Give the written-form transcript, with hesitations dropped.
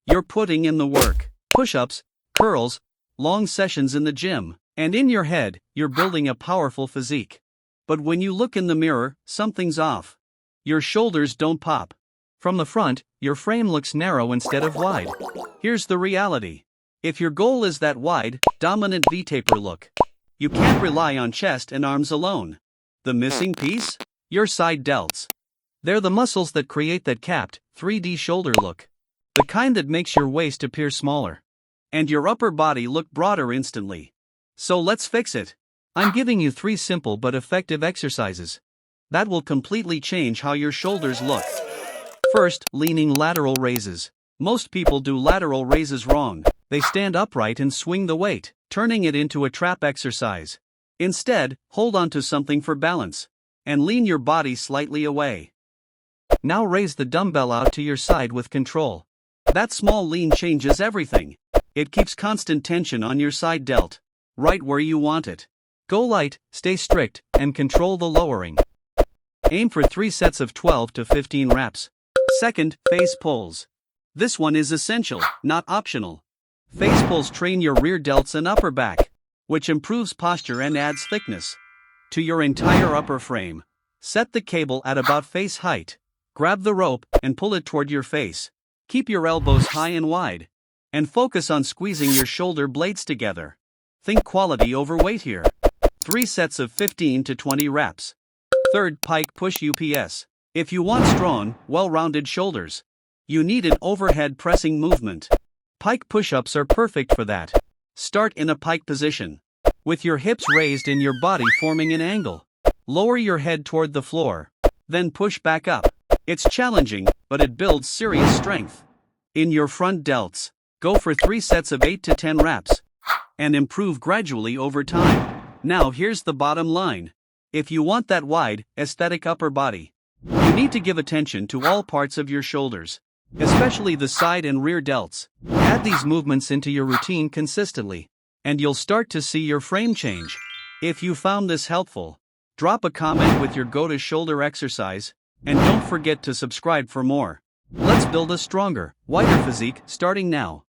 You're putting in the work. Push-ups, curls, long sessions in the gym, and in your head, you're building a powerful physique. But when you look in the mirror, something's off. Your shoulders don't pop. From the front, your frame looks narrow instead of wide. Here's the reality. If your goal is that wide, dominant V-taper look, you can't rely on chest and arms alone. The missing piece? Your side delts. They're the muscles that create that capped, 3D shoulder look. The kind that makes your waist appear smaller. And your upper body look broader instantly. So let's fix it. I'm giving you 3 simple but effective exercises that will completely change how your shoulders look. First, leaning lateral raises. Most people do lateral raises wrong. They stand upright and swing the weight, turning it into a trap exercise. Instead, hold on to something for balance and lean your body slightly away. Now raise the dumbbell out to your side with control. That small lean changes everything. It keeps constant tension on your side delt, right where you want it. Go light, stay strict, and control the lowering. Aim for 3 sets of 12 to 15 reps. Second, face pulls. This one is essential, not optional. Face pulls train your rear delts and upper back, which improves posture and adds thickness to your entire upper frame. Set the cable at about face height. Grab the rope and pull it toward your face. Keep your elbows high and wide, and focus on squeezing your shoulder blades together. Think quality over weight here. 3 sets of 15 to 20 reps. Third, pike push UPS. If you want strong, well-rounded shoulders, you need an overhead pressing movement. Pike push-ups are perfect for that. Start in a pike position, with your hips raised and your body forming an angle. Lower your head toward the floor, then push back up. It's challenging, but it builds serious strength. In your front delts, go for 3 sets of 8 to 10 reps, and improve gradually over time. Now here's the bottom line. If you want that wide, aesthetic upper body, you need to give attention to all parts of your shoulders, especially the side and rear delts. Add these movements into your routine consistently, and you'll start to see your frame change. If you found this helpful, drop a comment with your go-to shoulder exercise, and don't forget to subscribe for more. Let's build a stronger, wider physique starting now.